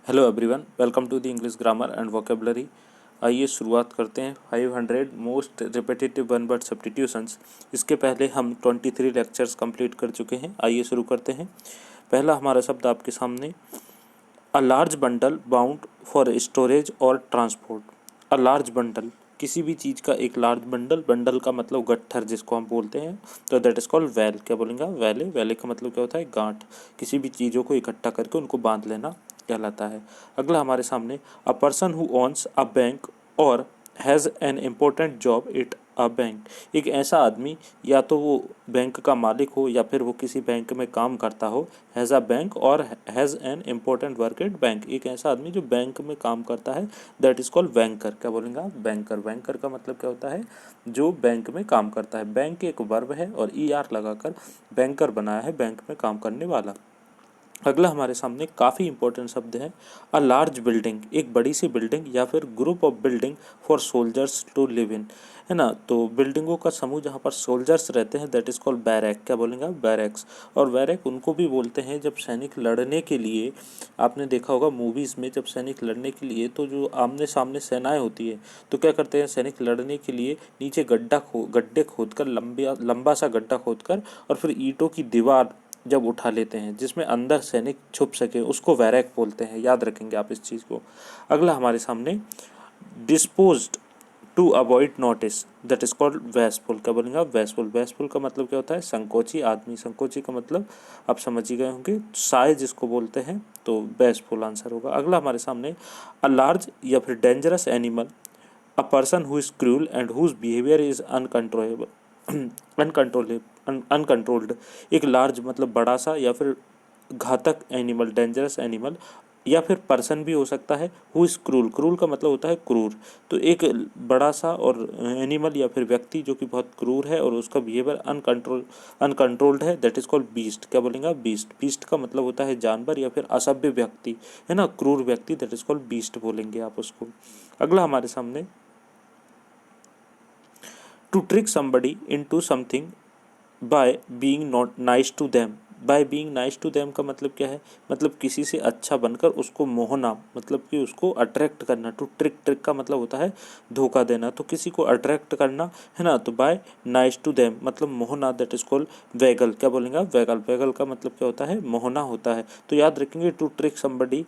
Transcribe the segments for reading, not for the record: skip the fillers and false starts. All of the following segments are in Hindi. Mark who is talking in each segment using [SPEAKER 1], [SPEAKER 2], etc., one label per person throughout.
[SPEAKER 1] Hello everyone, welcome to the English grammar and vocabulary. आइए शुरुआत करते हैं 500 most repetitive one word substitutions. इसके पहले हम 23 लेक्चर्स कंप्लीट कर चुके हैं। आइए शुरू करते हैं। पहला हमारा शब्द आपके सामने, a large bundle bound for storage और ट्रांसपोर्ट। अ लार्ज बंडल, किसी भी चीज़ का एक लार्ज बंडल, बंडल का मतलब गट्ठर जिसको हम बोलते हैं, तो दैट इज कॉल्ड वैल। क्या बोलेंगे? वैले। वैले का मतलब क्या होता है? गांठ। किसी भी चीज़ों को इकट्ठा करके उनको बांध लेना कहलाता है। अगला हमारे सामने, a person who owns a bank or has an important job at a bank. एक ऐसा आदमी, या तो वो बैंक का मालिक हो या फिर वो किसी बैंक में काम करता हो। Has a bank or has an important work at bank, एक ऐसा आदमी जो बैंक में काम करता है, दैट इज़ कॉल्ड बैंकर। क्या बोलेंगे आप? बैंकर। बैंकर का मतलब क्या होता है? जो बैंक में काम करता है। बैंक एक वर्ब है और ई आर लगाकर बैंकर बनाया है, बैंक में काम करने वाला। अगला हमारे सामने काफ़ी इंपॉर्टेंट शब्द है, अ लार्ज बिल्डिंग, एक बड़ी सी बिल्डिंग या फिर group of building for soldiers to live in, है ना। तो बिल्डिंगों का समूह जहाँ पर सोल्जर्स रहते हैं, दैट इज़ कॉल्ड बैरक। क्या बोलेंगे आप? बैरक्स। और बैरक उनको भी बोलते हैं जब सैनिक लड़ने के लिए, आपने देखा होगा मूवीज़ में, जब सैनिक लड़ने के लिए, तो जो आमने सामने सेनाएं होती है, तो क्या करते हैं सैनिक लड़ने के लिए, नीचे गड्ढे खोदकर, लंबा सा गड्ढा खोदकर, और फिर ईंटों की दीवार जब उठा लेते हैं जिसमें अंदर सैनिक छुप सके, उसको बैरक बोलते हैं। याद रखेंगे आप इस चीज़ को। अगला हमारे सामने, disposed to avoid notice, that is called वैसफुल। क्या बोलेंगे आप? वैसफुल। वैसफुल का मतलब क्या होता है? संकोची आदमी। संकोची का मतलब आप समझ ही गए होंगे, साय जिसको बोलते हैं, तो वैसफुल आंसर होगा। अगला हमारे सामने, अ लार्ज या फिर dangerous animal, a person who is cruel and whose behaviour is uncontrollable. Uncontrolled. एक लार्ज मतलब बड़ा सा, या फिर घातक एनिमल, डेंजरस एनिमल, या फिर पर्सन भी हो सकता है। हु इज़ क्रूल, क्रूल का मतलब होता है क्रूर। तो एक बड़ा सा और एनिमल या फिर व्यक्ति जो कि बहुत क्रूर है और उसका बिहेवियर अनकंट्रोल्ड है, दैट इज कॉल्ड बीस्ट। क्या बोलेंगे आप? बीस्ट। बीस्ट का मतलब होता है जानवर या फिर असभ्य व्यक्ति, है ना, क्रूर व्यक्ति, दैट इज कॉल्ड बीस्ट बोलेंगे आप उसको। अगला हमारे सामने, to trick somebody into something by being not nice to them. By being nice to them का मतलब क्या है? मतलब किसी से अच्छा बनकर उसको मोहना, मतलब कि उसको अट्रैक्ट करना। टू ट्रिक, ट्रिक का मतलब होता है धोखा देना, तो किसी को अट्रैक्ट करना, है ना। तो बाय नाइस टू देम मतलब मोहना, दैट इज कॉल्ड वैगल। क्या बोलेंगे आप? वैगल। वैगल का मतलब क्या होता है? मोहना होता है। तो याद रखेंगे, to trick somebody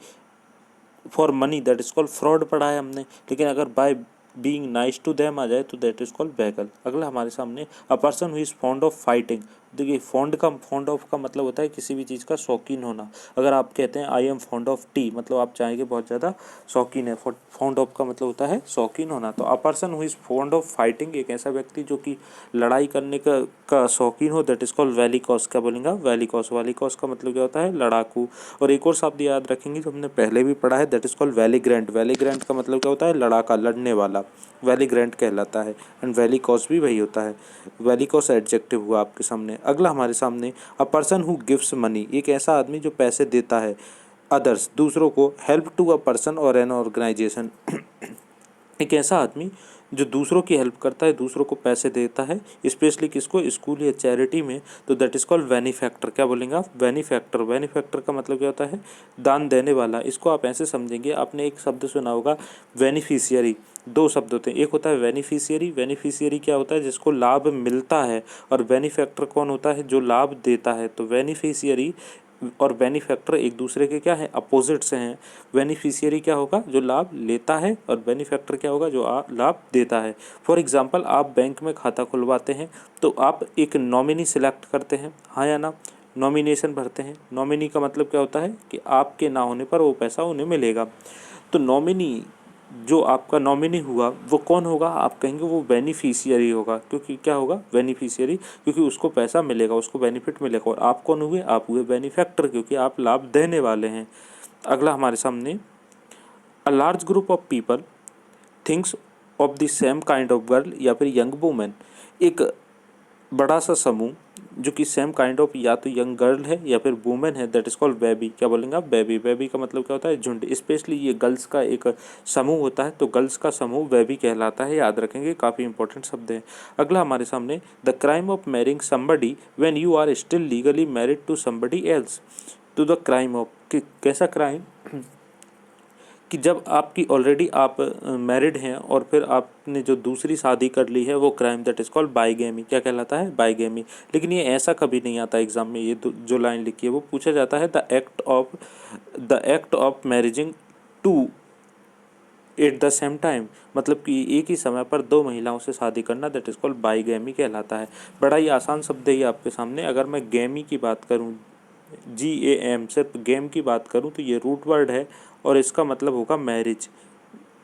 [SPEAKER 1] for money, that is called fraud पढ़ा है हमने। लेकिन अगर by being nice to them आ जाए तो दैट इज कॉल्ड बैगल। अगला हमारे सामने, a person who is fond of fighting. देखिए, फॉन्ड ऑफ का मतलब होता है किसी भी चीज़ का शौकीन होना। अगर आप कहते हैं I am fond of T, मतलब आप चाहेंगे बहुत ज़्यादा शौकीन है। फॉन्ड ऑफ का मतलब होता है शौकीन होना। तो अ person who is fond of fighting, एक ऐसा व्यक्ति जो कि लड़ाई करने का शौकीन हो, दैट इज कॉल्ड वैलिकॉस। क्या बोलेंगे आप? वैलिकॉस। वैलिकॉस का मतलब क्या होता है? लड़ाकू। और एक और शब्द याद रखेंगे जो हमने पहले भी पढ़ा है, दैट इज कॉल्ड वैलीग्रैंट। वैलीग्रैंट का मतलब क्या होता है? लड़ाका, लड़ने वाला, वैलीग्रैंट कहलाता है। एंड वैलिकॉस भी वही होता है। वैलिकॉस एडजेक्टिव हुआ आपके सामने। अगला हमारे सामने, a person who gives money, एक ऐसा आदमी जो पैसे देता है, अदर्स दूसरों को, हेल्प टू अ पर्सन और एन ऑर्गेनाइजेशन, एक ऐसा आदमी जो दूसरों की हेल्प करता है, दूसरों को पैसे देता है, स्पेशली किसको? स्कूल या चैरिटी में, तो दैट इज कॉल्ड बेनिफैक्टर। क्या बोलेंगे आप? बेनिफैक्टर। बेनिफैक्टर का मतलब क्या होता है? दान देने वाला। इसको आप ऐसे समझेंगे, आपने एक शब्द सुना होगा बेनिफिशियरी। दो शब्द होते हैं, एक होता है बेनिफिशियरी। बेनिफिशियरी क्या होता है? जिसको लाभ मिलता है। और बेनिफैक्टर कौन होता है? जो लाभ देता है। तो बेनिफिशियरी और बेनिफैक्टर एक दूसरे के क्या है? अपोजिट्स हैं। बेनिफिशियरी क्या होगा? जो लाभ लेता है, और बेनिफैक्टर क्या होगा? जो लाभ देता है। फॉर एग्जांपल, आप बैंक में खाता खुलवाते हैं, तो आप एक नॉमिनी सिलेक्ट करते हैं, हाँ या ना। नॉमिनेशन भरते हैं। नॉमिनी का मतलब क्या होता है? कि आपके ना होने पर वो पैसा उन्हें मिलेगा। तो नॉमिनी, जो आपका नॉमिनी हुआ वो कौन होगा? आप कहेंगे वो बेनिफिशियरी होगा। क्योंकि क्या होगा? बेनिफिशियरी, क्योंकि उसको पैसा मिलेगा, उसको बेनिफिट मिलेगा। और आप कौन हुए? आप हुए बेनिफैक्टर, क्योंकि आप लाभ देने वाले हैं। अगला हमारे सामने, a large group of people thinks of the same kind of girl या फिर यंग वुमेन, एक बड़ा सा समूह जो कि सेम काइंड ऑफ या तो यंग गर्ल है या फिर वुमेन है, दैट इज कॉल्ड बेबी। क्या बोलेंगे आप? बेबी। बेबी का मतलब क्या होता है? झुंड। स्पेशली ये गर्ल्स का एक समूह होता है, तो गर्ल्स का समूह बेबी कहलाता है। याद रखेंगे, काफ़ी इंपॉर्टेंट शब्द है। अगला हमारे सामने, the crime of marrying somebody when you are still legally married to somebody else. To the crime of, कैसा क्राइम? कि जब आपकी ऑलरेडी आप मैरिड हैं और फिर आपने जो दूसरी शादी कर ली है वो crime, that is called bigamy. क्या कहलाता है? बाइगेमी। लेकिन ये ऐसा कभी नहीं आता एग्जाम में, ये जो लाइन लिखी है वो पूछा जाता है the act of marrying two at the same time, मतलब कि एक ही समय पर दो महिलाओं से शादी करना, दैट इज़ कॉल्ड बाइगैमी कहलाता है। बड़ा ही आसान शब्द है ये आपके सामने। अगर मैं गैमी की बात करूँ, GAM, सिर्फ गेम की बात करूँ तो ये रूट वर्ड है और इसका मतलब होगा मैरिज।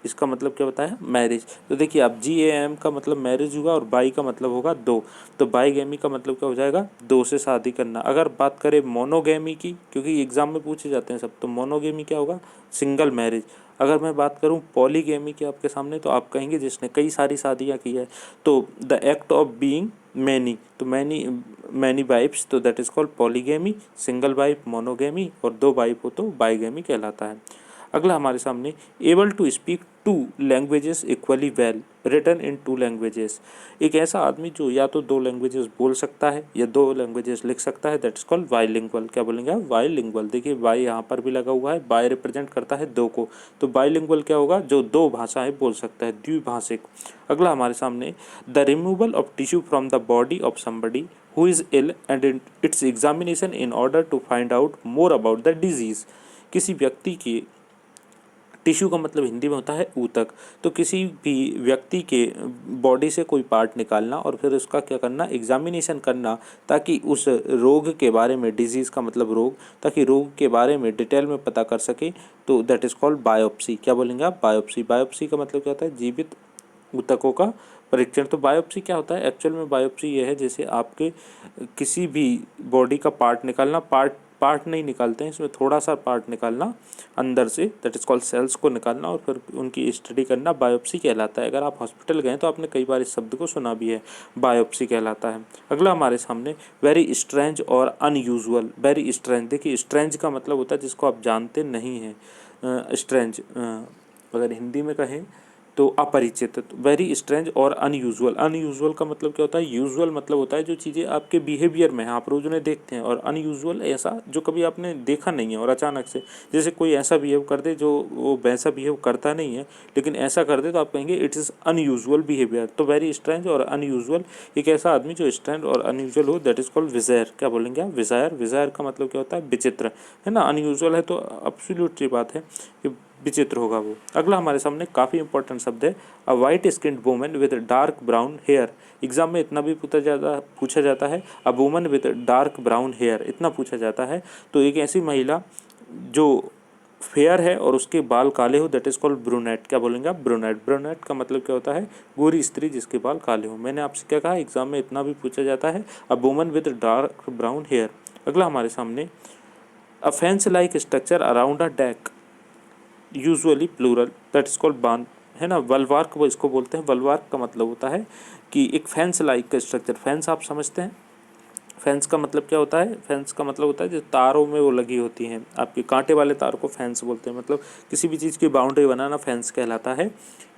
[SPEAKER 1] इसका मतलब क्या बताया? मैरिज। तो देखिए आप GAM का मतलब मैरिज हुआ और बाई का मतलब होगा दो, तो बाईगैमी का मतलब क्या हो जाएगा? दो से शादी करना। अगर बात करें मोनोगैमी की, क्योंकि एग्जाम में पूछे जाते हैं सब, तो मोनोगैमी क्या होगा? Single marriage. अगर मैं बात करूं पॉलीगैमी की आपके सामने, तो आप कहेंगे जिसने कई सारी शादियां की है। तो the act of being many, तो मैनी मैनी वाइफ्स, तो that is called polygamy. Single wife monogamy और दो वाइफ हो तो बाईगैमी कहलाता है। अगला हमारे सामने, able to speak two languages equally well, written in two languages. एक ऐसा आदमी जो या तो दो लैंग्वेजेस बोल सकता है या दो लैंग्वेजेस लिख सकता है, दैट इज कॉल्ड बाइलिंगुअल। क्या बोलेंगे आप? बाइलिंगुअल। देखिए बाई यहाँ पर भी लगा हुआ है, बाई रिप्रेजेंट करता है दो को, तो बाइलिंगुअल क्या होगा? जो दो भाषाएं बोल सकता है, द्विभाषिक। अगला हमारे सामने, the removal of tissue from the body of somebody who is ill and its examination in order to find out more about the disease. किसी व्यक्ति की, टिश्यू का मतलब हिंदी में होता है ऊतक, तो किसी भी व्यक्ति के बॉडी से कोई पार्ट निकालना और फिर उसका क्या करना? एग्जामिनेशन करना, ताकि उस रोग के बारे में, डिजीज़ का मतलब रोग, ताकि रोग के बारे में डिटेल में पता कर सके, तो दैट इज़ कॉल्ड बायोप्सी। क्या बोलेंगे आप? बायोप्सी। बायोप्सी का मतलब क्या होता है? जीवित ऊतकों का परीक्षण। तो बायोप्सी क्या होता है? एक्चुअल में बायोप्सी ये है, जैसे आपके किसी भी बॉडी का पार्ट निकालना, पार्ट पार्ट नहीं निकालते हैं इसमें, थोड़ा सा पार्ट निकालना अंदर से, दैट इज़ कॉल्ड सेल्स को निकालना और फिर उनकी स्टडी करना, बायोप्सी कहलाता है। अगर आप हॉस्पिटल गए तो आपने कई बार इस शब्द को सुना भी है, बायोप्सी कहलाता है। अगला हमारे सामने, वेरी स्ट्रेंज और अनयूजुअल। वेरी स्ट्रेंज, देखिए स्ट्रेंज का मतलब होता है जिसको आप जानते नहीं हैं। स्ट्रेंज अगर हिंदी में कहें तो अपरिचित। वेरी स्ट्रेंज और अनयूजुअल। अनयूजुअल का मतलब क्या होता है? यूजुअल मतलब होता है जो चीज़ें आपके बिहेवियर में हैं, आप रोज उन्हें देखते हैं, और अनयूजुअल ऐसा जो कभी आपने देखा नहीं है और अचानक से, जैसे कोई ऐसा बिहेव कर दे जो वो वैसा बिहेव करता नहीं है लेकिन ऐसा कर दे, तो आप कहेंगे इट इज़ अनयूजुअल बिहेवियर। तो वेरी स्ट्रेंज और अनयूजुअल, एक ऐसा आदमी जो स्ट्रेंज और अनयूजुअल हो, दैट इज़ कॉल्ड विज़ायर। क्या बोलेंगे आप? विज़ायर। विज़ायर का मतलब क्या होता है? विचित्र, है ना। अनयूजुअल है तो एब्सोल्यूट सी बात है कि विचित्र होगा वो। अगला हमारे सामने काफ़ी इंपॉर्टेंट शब्द है, a white skinned woman with dark brown hair. Exam में इतना भी पूछा जाता है, a woman with dark brown hair, इतना पूछा जाता है। तो एक ऐसी महिला जो फेयर है और उसके बाल काले हो, दैट इज़ कॉल्ड ब्रूनेट। क्या बोलेंगे आप? ब्रूनेट। ब्रूनेट का मतलब क्या होता है? गोरी स्त्री जिसके बाल काले हो। मैंने आपसे क्या कहा? एग्जाम में इतना भी पूछा जाता है, a woman with dark brown hair. अगला हमारे सामने, a fence like structure around a deck, usually plural, that is called बांध, है ना। वल्वार्क वो इसको बोलते हैं। वल्वार्क का मतलब होता है कि एक फेंस लाइक का स्ट्रक्चर। फेंस आप समझते हैं? फेंस का मतलब क्या होता है? फेंस का मतलब होता है जो तारों में वो लगी होती हैं, आपके कांटे वाले तार को फेंस बोलते हैं। मतलब किसी भी चीज़ की बाउंड्री बनाना फेंस कहलाता है।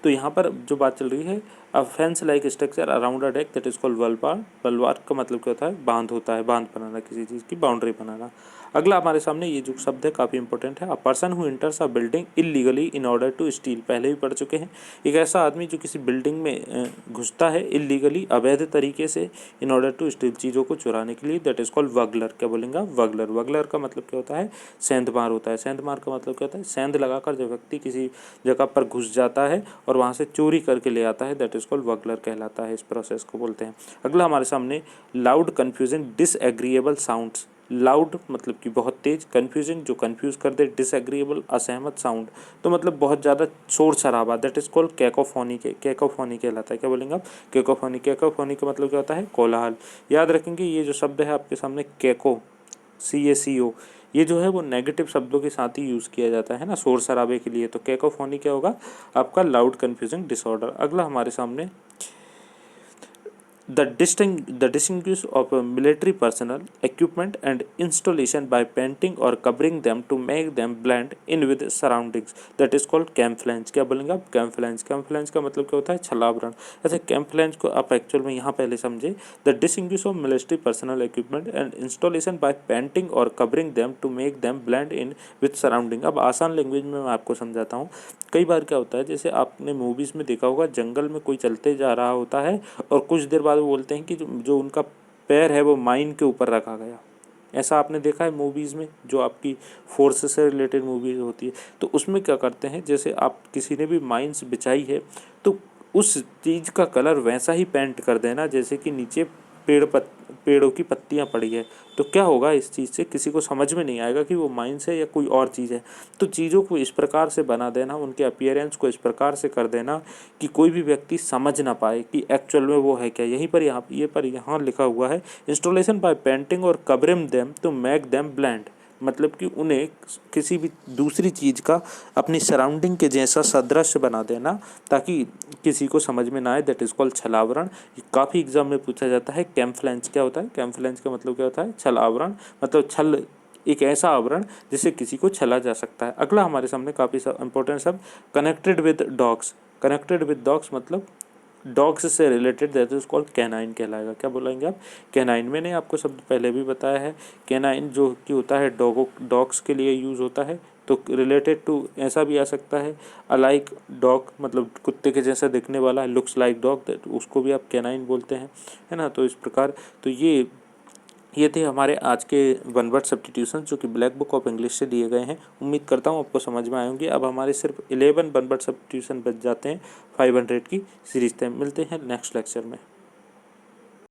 [SPEAKER 1] तो यहाँ पर जो बात चल रही है, a fence like structure around a deck, that is called वल्वार। वल्वार का मतलब क्या होता है? बांध होता है, बांध बनाना, किसी चीज़ की बाउंड्री बनाना। अगला हमारे सामने ये जो शब्द है काफ़ी इंपॉर्टेंट है, a person who enters a building illegally in order to steal. पहले भी पढ़ चुके हैं। एक ऐसा आदमी जो किसी बिल्डिंग में घुसता है इलीगली, अवैध तरीके से, इन ऑर्डर टू स्टील, चीज़ों को चुराने के लिए, दैट इज कॉल्ड वगलर। क्या बोलेंगे? वगलर। वगलर का मतलब क्या होता है? सेंधमार होता है। सेंधमार का मतलब क्या होता है? सेंध लगाकर जो व्यक्ति किसी जगह पर घुस जाता है और वहाँ से चोरी करके ले आता है, दैट इज कॉल्ड वगलर कहलाता है। इस प्रोसेस को बोलते हैं। अगला हमारे सामने, loud confusing disagreeable sounds. Loud मतलब कि बहुत तेज, कन्फ्यूजिंग जो कन्फ्यूज कर दे, डिसएग्रीएबल असहमत साउंड, तो मतलब बहुत ज़्यादा शोर शराबा, दैट इज कॉल्ड कैकोफोनी। के कैकोफोनी कहलाता है। क्या बोलेंगे आप? कैकोफोनी। कैकोफोनी का मतलब क्या होता है? कोलाहल। याद रखेंगे ये जो शब्द है आपके सामने, कैको, CACO, ये जो है वो नेगेटिव शब्दों के साथ ही यूज़ किया जाता है ना, शोर शराबे के लिए। तो कैकोफोनी क्या होगा? आपका लाउड कन्फ्यूजिंग डिसऑर्डर। अगला हमारे सामने, The distinguish of a military personnel, equipment and installation by painting or covering them to make them blend in with surroundings. That is called camouflage. क्या बोलेंगे आप? camouflage. camouflage का मतलब क्या होता है? छलावरण. ऐसे camouflage को आप एक्चुअल में यहाँ पहले समझे. The distinguish of military personnel, equipment and installation by painting or covering them to make them blend in with surrounding. अब आसान लैंग्वेज में मैं आपको समझाता हूँ. कई बार क्या होता है, जैसे आपने मूवीज़ में देखा होगा, जंगल में कोई चलते जा रहा होता है और कुछ देर बाद वो बोलते हैं कि जो उनका पैर है वो माइन के ऊपर रखा गया. ऐसा आपने देखा है मूवीज़ में, जो आपकी फोर्स से रिलेटेड मूवीज़ होती है. तो उसमें क्या करते हैं, जैसे आप किसी ने भी माइंस बिछाई है तो उस चीज़ का कलर वैसा ही पेंट कर देना जैसे कि नीचे पेड़ों की पत्तियां पड़ी है. तो क्या होगा, इस चीज़ से किसी को समझ में नहीं आएगा कि वो माइंस है या कोई और चीज़ है. तो चीज़ों को इस प्रकार से बना देना, उनके अपीयरेंस को इस प्रकार से कर देना कि कोई भी व्यक्ति समझ ना पाए कि एक्चुअल में वो है क्या. यहीं पर यहाँ लिखा हुआ है, इंस्टॉलेशन बाय पेंटिंग और covering them to make them blend. मतलब कि उन्हें किसी भी दूसरी चीज़ का अपनी सराउंडिंग के जैसा सदृश्य बना देना ताकि किसी को समझ में ना आए. दैट इज़ कॉल्ड छलावरण. ये काफ़ी एग्जाम में पूछा जाता है. कैमफ्लेंज क्या होता है? कैमफ्लेंज का मतलब क्या होता है? छलावरण. मतलब छल, एक ऐसा आवरण जिससे किसी को छला जा सकता है. अगला हमारे सामने काफ़ी इंपॉर्टेंट शब्द, connected with dogs. Connected with dogs मतलब डॉग्स से related, that is called canine कहलाएगा. क्या बोलेंगे आप? कैनाइन. मैंने आपको शब्द पहले भी बताया है. कैनाइन जो कि होता है डॉग्स के लिए यूज़ होता है. तो रिलेटेड टू ऐसा भी आ सकता है, अलाइक डॉग मतलब कुत्ते के जैसा दिखने वाला, लुक्स लाइक डॉग, उसको भी आप कैनाइन बोलते हैं, है ना. तो इस प्रकार तो ये थे हमारे आज के वन वर्ड सब्स्टिट्यूशन जो कि ब्लैक बुक ऑफ इंग्लिश से दिए गए हैं. उम्मीद करता हूँ आपको समझ में आए होंगे. अब हमारे सिर्फ 11 वन वर्ड सब्स्टिट्यूशन बच जाते हैं 500 की सीरीज तक. मिलते हैं नेक्स्ट लेक्चर में.